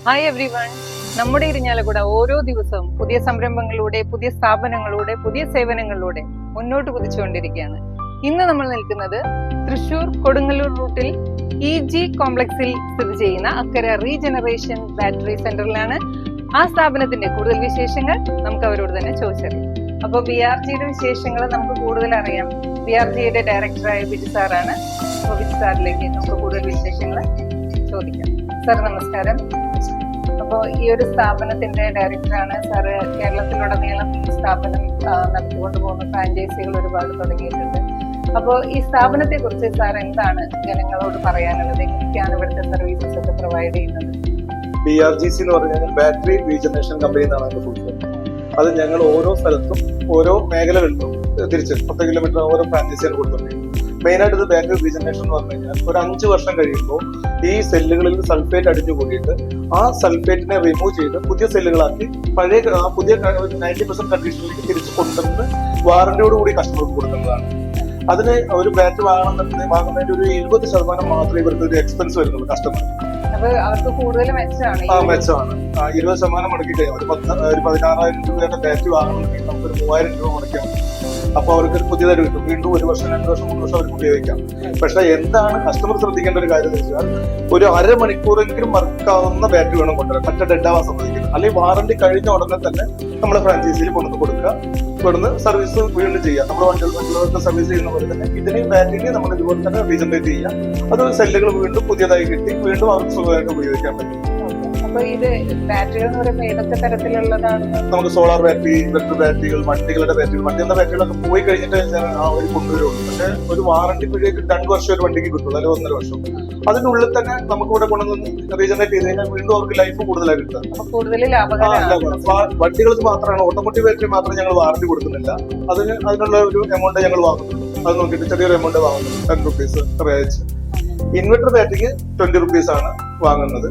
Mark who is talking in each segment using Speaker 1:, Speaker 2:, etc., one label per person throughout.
Speaker 1: Hi every one. നമ്മുടെ ഇരിഞ്ഞാലക്കുട ഓരോ ദിവസവും പുതിയ സംരംഭങ്ങളിലൂടെ, പുതിയ സ്ഥാപനങ്ങളിലൂടെ, പുതിയ സേവനങ്ങളിലൂടെ മുന്നോട്ട് കുതിച്ചുകൊണ്ടിരിക്കുകയാണ്. ഇന്ന് നമ്മൾ നിൽക്കുന്നത് തൃശൂർ കൊടുങ്ങല്ലൂർ റൂട്ടിൽ EG കോംപ്ലക്സിൽ സ്ഥിതി ചെയ്യുന്ന അക്കര റീജനറേഷൻ ബാറ്ററി സെന്ററിലാണ്. ആ സ്ഥാപനത്തിന്റെ കൂടുതൽ വിശേഷങ്ങൾ നമുക്ക് അവരോട് തന്നെ ചോദിച്ചറിയാം. അപ്പോൾ BRGയുടെ വിശേഷങ്ങൾ നമുക്ക് കൂടുതൽ അറിയാം. BRGയുടെ ഡയറക്ടറായ ബിജു സാറാണ്. അപ്പോൾ ബിജു സാറിലേക്ക് നമുക്ക് കൂടുതൽ വിശേഷങ്ങൾ ചോദിക്കാം. സാർ നമസ്കാരം. അപ്പോൾ ഈ ഒരു സ്ഥാപനത്തിന്റെ ഡയറക്ടറാണ് സാറ്. കേരളത്തിലുടനീളം ഈ സ്ഥാപനം നടത്തിക്കൊണ്ടു പോകുന്ന ഫ്രാഞ്ചൈസികൾ ഒരുപാട് തുടങ്ങിയിട്ടുണ്ട്. അപ്പോൾ ഈ സ്ഥാപനത്തെ കുറിച്ച് സാർ എന്താണ് ജനങ്ങളോട് പറയാനുള്ളത്? എങ്ങനെയൊക്കെയാണ് ഇവിടുത്തെ സർവീസസ് ഒക്കെ പ്രൊവൈഡ് ചെയ്യുന്നത്?
Speaker 2: BRGC എന്ന് പറഞ്ഞാൽ ബാറ്ററി റീജനറേഷൻ കമ്പനി എന്നാണ് അതിന്റെ ഫുൾ ഫോം. അത് ഞങ്ങൾ ഓരോ സ്ഥലത്തും ഓരോ മേഖലകളിലും തിരിച്ച് 10 കിലോമീറ്റർ ഓരോ ഫ്രാഞ്ചൈസിയാണ് കൊടുത്തിട്ടുണ്ട്. മെയിനായിട്ട് ഇത് ബാറ്ററി റീജനറേഷൻ എന്ന് പറഞ്ഞു കഴിഞ്ഞാൽ ഒരു 5 വർഷം കഴിയുമ്പോൾ ഈ സെല്ലുകളിൽ സൾഫേറ്റ് അടിഞ്ഞു കൂടിയിട്ട് ആ സൾഫേറ്റിനെ റിമൂവ് ചെയ്ത് പുതിയ സെല്ലുകളാക്കി പുതിയ 90% കണ്ടീഷനിലേക്ക് തിരിച്ചു കൊണ്ടുവന്ന് വാറന്റിയോട് കൂടി കസ്റ്റമർക്ക് കൊടുക്കുന്നതാണ്. അതിന് ഒരു ബാറ്ററി വാങ്ങുന്നതിന്റെ ഒരു 70% മാത്രമേ ഇവർക്ക് ഒരു എക്സ്പെൻസ് വരുന്നുള്ളൂ കസ്റ്റമർ.
Speaker 1: അവർക്ക് കൂടുതൽ മെച്ചമാണ്.
Speaker 2: 20% മുടക്കി കഴിഞ്ഞാൽ ഒരു 16,000 രൂപയുടെ ബാറ്ററി വാങ്ങണമെങ്കിൽ നമുക്കൊരു 3,000 രൂപ മുടക്കിയാൽ മതി. അപ്പൊ അവർക്ക് പുതിയതായിട്ട് കിട്ടും. വീണ്ടും 1 വർഷം 2 വർഷം 3 വർഷം അവർക്ക് ഉപയോഗിക്കാം. പക്ഷെ എന്താണ് കസ്റ്റമർ ശ്രദ്ധിക്കേണ്ട ഒരു കാര്യം എന്ന് വെച്ചാൽ ഒരു അരമണിക്കൂറെങ്കിലും വർക്കാവുന്ന ബാറ്ററി വേണം കൊണ്ടുവരാൻ. മറ്റേ ഡെഡ് ആവാൻ സമ്മതിക്കുന്നത്. അല്ലെങ്കിൽ വാറന്റി കഴിഞ്ഞ ഉടനെ തന്നെ നമ്മളെ ഫ്രാഞ്ചൈസിയിൽ കൊണ്ടുവന്ന് കൊടുക്കുക, കൊണ്ടുവന്ന് സർവീസ് വീണ്ടും ചെയ്യാം. നമ്മുടെ വണ്ടികൾക്ക് സർവീസ് ചെയ്യുന്ന പോലെ തന്നെ ഇതിനെയും ബാറ്ററിനെ നമ്മൾ ഇതുപോലെ തന്നെ റീജനറേറ്റ് ചെയ്യാം. അത് സെല്ലുകൾ വീണ്ടും പുതിയതായി കിട്ടി വീണ്ടും അവർക്ക് സുഖമായിട്ട് ഉപയോഗിക്കാൻ പറ്റും.
Speaker 1: അപ്പൊ ഇത് ബാറ്ററികൾ എന്ന് പറയുമ്പോൾ ഏതൊക്കെ തരത്തിലുള്ളതാണ്?
Speaker 2: നമുക്ക് സോളാർ ബാറ്ററി, ഇലക്ട്രിക് ബാറ്ററികൾ, വണ്ടികളുടെ ബാറ്ററികൾ, വണ്ടികളുടെ ബാറ്ററികളൊക്കെ പോയി കഴിഞ്ഞിട്ട് അവർ കൊണ്ടുവരുള്ളൂ. പക്ഷെ ഒരു വാറന്റി പീരീഡ് 2 വർഷം ഒരു വണ്ടിക്ക് കിട്ടുള്ളൂ, അല്ലെങ്കിൽ 1.5 വർഷം. അതിന്റെ ഉള്ളിൽ തന്നെ നമുക്ക് ഇവിടെ കൊണ്ടുവന്ന് റീജനറേറ്റ് ചെയ്ത് കഴിഞ്ഞാൽ വീണ്ടും അവർക്ക് ലൈഫ് കൂടുതലായി കിട്ടുക. വണ്ടികൾക്ക് മാത്രമാണ്, ഓട്ടോമോട്ടീവ് ബാറ്ററി മാത്രമേ ഞങ്ങൾ വാറന്റി കൊടുക്കുന്നില്ല. അതിനുള്ള ഒരു എമൗണ്ട് ഞങ്ങൾ വാങ്ങുന്നുള്ളൂ. അത് നോക്കിയിട്ട് ചെറിയൊരു എമൗണ്ട് വാങ്ങുന്നുള്ളൂ, 10 റുപ്പീസ് പെർ ഏജ്. ഇൻവെർട്ടർ ബാറ്ററിക്ക് 20 റുപ്പീസ് ആണ് വാങ്ങുന്നത്.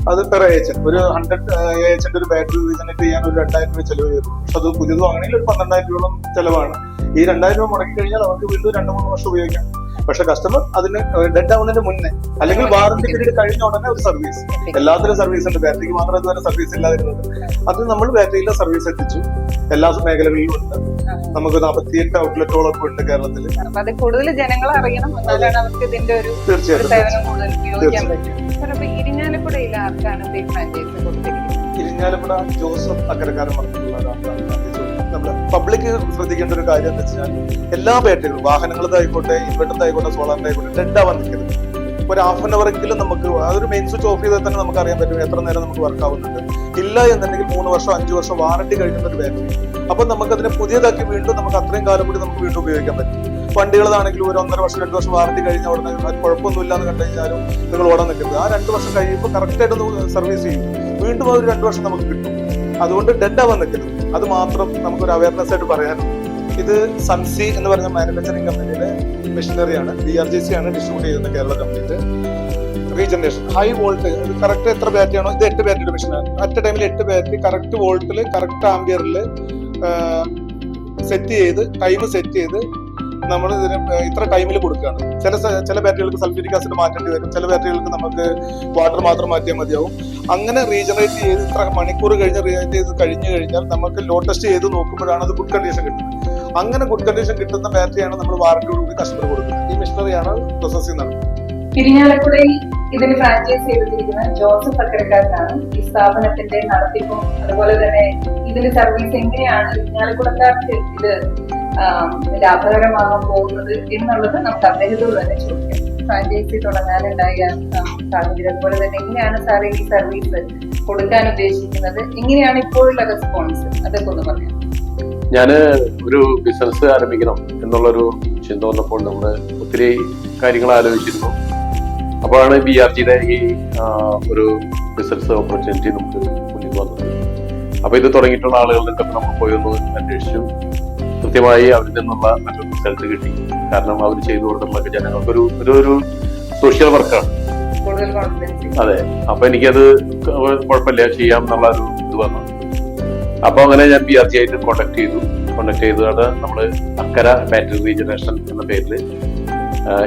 Speaker 2: അത് പെർ ഏജന്റ് ഒരു 100 ഏജന്റ് ഒരു ബാറ്ററി റീജനറേറ്റ് ചെയ്യാൻ ഒരു 2,000 രൂപ ചെലവ് വരും. പക്ഷെ അത് പുതിയത് വാങ്ങണമെങ്കിൽ ഒരു 12,000 രൂപ ചെലവാണ്. ഈ 2,000 രൂപ മുടക്കി കഴിഞ്ഞാൽ അവർക്ക് വീണ്ടും 2-3 വർഷം ഉപയോഗിക്കാം. പക്ഷെ കസ്റ്റമർ അതിന് ഡെഡ് ആവുന്നതിന് മുന്നേ അല്ലെങ്കിൽ വാറന്റി പീരീഡ് കഴിഞ്ഞ ഉടനെ ഒരു സർവീസ്, എല്ലാത്തിലും സർവീസ് ഉണ്ട്. ബാറ്ററിക്ക് മാത്രം ഇതുവരെ സർവീസ് ഇല്ലാതിരുന്നത്. അത് നമ്മൾ ബാറ്ററിയിലെ സർവീസ് എത്തിച്ചു. എല്ലാ മേഖലകളിലും ഉണ്ട്. നമുക്ക് 48 ഔട്ട്ലെറ്റുകളൊക്കെ ഉണ്ട് കേരളത്തിൽ.
Speaker 1: കൂടുതൽ ജനങ്ങൾ അറിയണം, എന്നാലാണ് അവർക്ക് ഇതിന്റെ ഒരു സേവനം കൂടുതൽ ഉപയോഗിക്കാൻ പറ്റും. ഇരിഞ്ഞാലക്കുടയിൽ ആർക്കാണ് ഫ്രാഞ്ചൈസി കൊടുത്തിരിക്കുന്നത്?
Speaker 2: ഇരിഞ്ഞാലക്കുട ജോസഫ് അക്കരക്കാരൻ നമ്മുടെ പബ്ലിക് ശ്രദ്ധിക്കേണ്ട ഒരു കാര്യം എന്ന് വെച്ചാൽ എല്ലാ ബാറ്ററികളും, വാഹനങ്ങളതായിക്കോട്ടെ, ഇൻവെർട്ടറിലായിക്കോട്ടെ, സോളാറിലായിക്കോട്ടെ, ഡെഡ് ആവാൻ നിൽക്കരുത്. ഒരു 1/2 എങ്കിലും നമുക്ക് അതൊരു മെയിൻ സ്വിച്ച് ഓഫ് ചെയ്താൽ തന്നെ നമുക്ക് അറിയാൻ പറ്റും എത്ര നേരം നമുക്ക് വർക്ക് ആവുന്നുണ്ട്. ഇല്ല എന്നുണ്ടെങ്കിൽ 3 വർഷം 5 വർഷം വാറന്റി കഴിക്കുന്ന ഒരു ബാറ്ററി. അപ്പൊ നമുക്ക് അതിനെ പുതിയതാക്കി വീണ്ടും നമുക്ക് അത്രയും കാലം കൂടി നമുക്ക് വീണ്ടും ഉപയോഗിക്കാൻ പറ്റും. വണ്ടികളാണെങ്കിലും ഒരു 1.5 വർഷം 2 വർഷം വാറന്റി കഴിഞ്ഞ ഉടനെ കുഴപ്പമൊന്നുമില്ല എന്ന് കണ്ടു കഴിഞ്ഞാലും നിങ്ങൾ ഓടാൻ നിൽക്കരുത്. ആ 2 വർഷം കഴിയുമ്പോൾ കറക്റ്റ് ആയിട്ട് സർവീസ് ചെയ്യും. വീണ്ടും ആ ഒരു 2 വർഷം നമുക്ക് കിട്ടും. അതുകൊണ്ട് ഡെഡ് ആവാൻ നിൽക്കരുത്. അത് മാത്രം നമുക്കൊരു അവയർനെസ് ആയിട്ട് പറയാനുണ്ട്. ഇത് സൺസി എന്ന് പറഞ്ഞ മാനുഫാക്ചറിംഗ് കമ്പനിയുടെ മെഷീനറിയാണ്. BRGC ആണ് ഡിസ്ട്രിബ്യൂട്ട് ചെയ്യുന്നത് കേരള കമ്പനിയിൽ. റീജനറേഷൻ ഹൈ വോൾട്ടേജ്, കറക്റ്റ് എത്ര ബാറ്ററി ആണോ, ഇത് 8 ബാറ്ററിയുടെ മെഷീനാണ്. അറ്റ് ടൈമിൽ 8 ബാറ്ററി കറക്റ്റ് വോൾട്ടിൽ കറക്റ്റ് ആംബിയറിൽ സെറ്റ് ചെയ്ത് ടൈം സെറ്റ് ചെയ്ത് നമ്മൾ ഇതിന് ഇത്ര ടൈമിൽ കൊടുക്കുകയാണ്. ചില ബാറ്ററികൾക്ക് സൾഫ്യൂരിക് ആസിഡ് മാറ്റേണ്ടി വരും. ചില ബാറ്ററികൾക്ക് നമുക്ക് വാട്ടർ മാത്രം മാറ്റിയാൽ മതിയാവും. അങ്ങനെ റീജനറേറ്റ് ചെയ്ത് ഇത്ര മണിക്കൂർ കഴിഞ്ഞ് റീജനറേറ്റ് ചെയ്ത് കഴിഞ്ഞു കഴിഞ്ഞാൽ നമുക്ക് ലോഡ് ടെസ്റ്റ് ചെയ്ത് നോക്കുമ്പോഴാണ് അത് ഗുഡ് കണ്ടീഷൻ കിട്ടുന്നത്. അങ്ങനെ ഗുഡ് കണ്ടീഷൻ കിട്ടുന്ന ബാറ്ററിയാണ് നമ്മൾ വാറന്റിയോടുകൂടി കസ്റ്റമർ കൊടുക്കുന്നത്. ഈ മെഷീനറിയാണ് പ്രോസസ്സിംഗ് നടക്കുന്നത്.
Speaker 1: ഇരിഞ്ഞാലക്കുടയിൽ ഇതിന് ഫ്രാഞ്ചൈസ് ചെയ്തിരിക്കുന്ന ജോസഫ് അക്കരക്കാരനാണ്. ഈ സ്ഥാപനത്തിന്റെ നടത്തിപ്പും അതുപോലെ തന്നെ ഇതിന്റെ സർവീസ് എങ്ങനെയാണ് ഇരിഞ്ഞാലക്കുടക്കാർക്ക് ഇത് ലാഭകരമാകാൻ പോകുന്നത് എന്നുള്ളത് നമുക്ക് അദ്ദേഹത്തോട് തന്നെ ചോദിക്കാം. ഫ്രാഞ്ചൈസി തുടങ്ങാനുണ്ടായ സാഹചര്യം, അതുപോലെ തന്നെ എങ്ങനെയാണ് സാർ ഈ സർവീസ് കൊടുക്കാൻ ഉദ്ദേശിക്കുന്നത്, എങ്ങനെയാണ് ഇപ്പോഴുള്ള റെസ്പോൺസ്, അതൊക്കെ ഒന്ന് പറയാം.
Speaker 3: ഞാൻ ഒരു ബിസിനസ് ആരംഭിക്കണം എന്നുള്ളൊരു ചിന്ത വന്നപ്പോൾ നമ്മൾ ഒത്തിരി കാര്യങ്ങൾ ആലോചിച്ചിരുന്നു. അപ്പോഴാണ് BRGയുടെ ഈ ഒരു ബിസിനസ് ഓപ്പർച്യൂണിറ്റി നമുക്ക് മുന്നിൽ വന്നത്. അപ്പൊ ഇത് തുടങ്ങിയിട്ടുള്ള ആളുകളിലൊക്കെ നമ്മൾ പോയി ഒന്ന് അന്വേഷിച്ചു. കൃത്യമായി അവരിൽ നിന്നുള്ള നല്ലൊരു റിസൾട്ട് കിട്ടി. കാരണം അവർ ചെയ്തു കൊടുത്തിട്ടുള്ള ജനങ്ങൾക്ക് ഒരു സോഷ്യൽ വർക്കാണ്. അതെ, അപ്പൊ എനിക്കത് കുഴപ്പമില്ല, ചെയ്യാം എന്നുള്ള ഒരു ഇത് വന്നു. അപ്പൊ അങ്ങനെ ഞാൻ BRG ആയിട്ട് കോണ്ടാക്ട് ചെയ്തതാണ് നമ്മള് അക്കര ബാറ്ററി റീജനറേഷൻ എന്ന പേരിൽ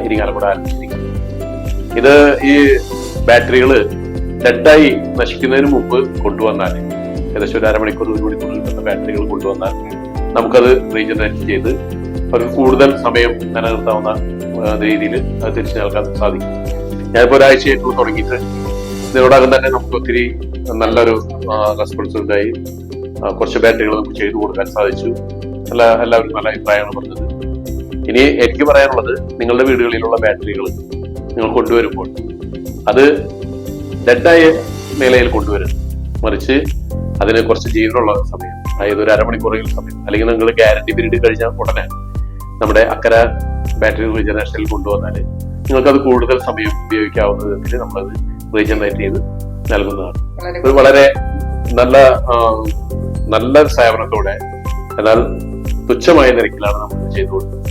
Speaker 3: ഇരിങ്ങാലക്കുട ആരംഭിച്ചിരിക്കുന്നത്. ഇത് ഈ ബാറ്ററികള് ഡെഡായി നശിക്കുന്നതിന് മുമ്പ് കൊണ്ടുവന്നാൽ, ഏകദേശം ഒരു അരമണിക്കൂർ 1 മണിക്കൂർ കിട്ടുന്ന ബാറ്ററികൾ കൊണ്ടുവന്നാൽ നമുക്കത് റീജനറേറ്റ് ചെയ്ത് അവർക്ക് കൂടുതൽ സമയം നിലനിർത്താവുന്ന രീതിയിൽ അത് തിരിച്ചു നൽകാൻ സാധിക്കും. ഞാനിപ്പോൾ ഒരാഴ്ചയായിട്ടുള്ള തുടങ്ങിയിട്ട് ഇതിനോടകം തന്നെ നമുക്ക് ഒത്തിരി നല്ലൊരു റെസ്പോൺസ് ഉണ്ടായി. കുറച്ച് ബാറ്ററികൾ നമുക്ക് ചെയ്തു കൊടുക്കാൻ സാധിച്ചു. എല്ലാവരും നല്ല അഭിപ്രായമാണ് പറഞ്ഞത്. ഇനി എനിക്ക് പറയാനുള്ളത്, നിങ്ങളുടെ വീടുകളിലുള്ള ബാറ്ററികൾ നിങ്ങൾ കൊണ്ടുവരുമ്പോൾ അത് ഡെഡായ നിലയിൽ കൊണ്ടുവരുന്നു, മറിച്ച് അതിന് കുറച്ച് ജീവനുള്ള സമയം, അതായത് ഒരു അരമണിക്കൂറെങ്കിലും സമയം, അല്ലെങ്കിൽ നിങ്ങൾ ഗ്യാരണ്ടി പീരീഡ് കഴിഞ്ഞാൽ ഉടനെ നമ്മുടെ അക്കര ബാറ്ററി റീജനറേഷനിൽ കൊണ്ടുവന്നാൽ നിങ്ങൾക്കത് കൂടുതൽ സമയം ഉപയോഗിക്കാവുന്ന വിധത്തിൽ നമ്മളത് റീജനറേറ്റ് ചെയ്ത് നൽകുന്നതാണ്. ഇത് വളരെ നല്ല സേവനത്തോടെ എന്നാൽ തുച്ഛമായ നിരക്കിലാണ് നമ്മൾ ചെയ്തു കൊടുക്കുന്നത്.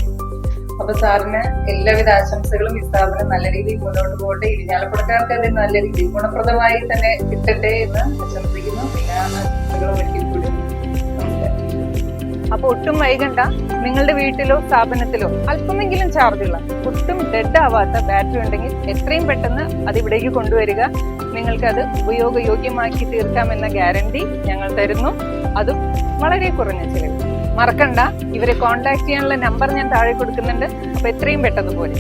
Speaker 1: അപ്പൊ സാറിന് എല്ലാവിധ ആശംസകളും. ഈ സ്ഥാപനം നല്ല രീതിയിൽ മുന്നോട്ട് പോകട്ടെ. ഇരിഞ്ഞാലക്കുടക്കാർക്ക് അത് നല്ല രീതിയിൽ ഗുണപ്രദമായി തന്നെ കിട്ടട്ടെ എന്ന് ആശംസിക്കുന്നു. എല്ലാ ആശംസകളും ഒരിക്കൽ കൂടി. അപ്പൊ ഒട്ടും വൈകണ്ട, നിങ്ങളുടെ വീട്ടിലോ സ്ഥാപനത്തിലോ അല്പമെങ്കിലും ചാർജുള്ള, ഒട്ടും ഡെഡ് ആവാത്ത ബാറ്ററി ഉണ്ടെങ്കിൽ എത്രയും പെട്ടെന്ന് അത് ഇവിടേക്ക് കൊണ്ടുവരിക. നിങ്ങൾക്ക് അത് ഉപയോഗയോഗ്യമാക്കി തീർക്കാമെന്ന ഗ്യാരണ്ടി ഞങ്ങൾ തരുന്നു, അതും വളരെ കുറഞ്ഞ ചിലവ്. മറക്കണ്ട, ഇവരെ കോൺടാക്ട് ചെയ്യാനുള്ള നമ്പർ ഞാൻ താഴെ കൊടുക്കുന്നുണ്ട്. അപ്പൊ എത്രയും പെട്ടെന്ന് പോലെ.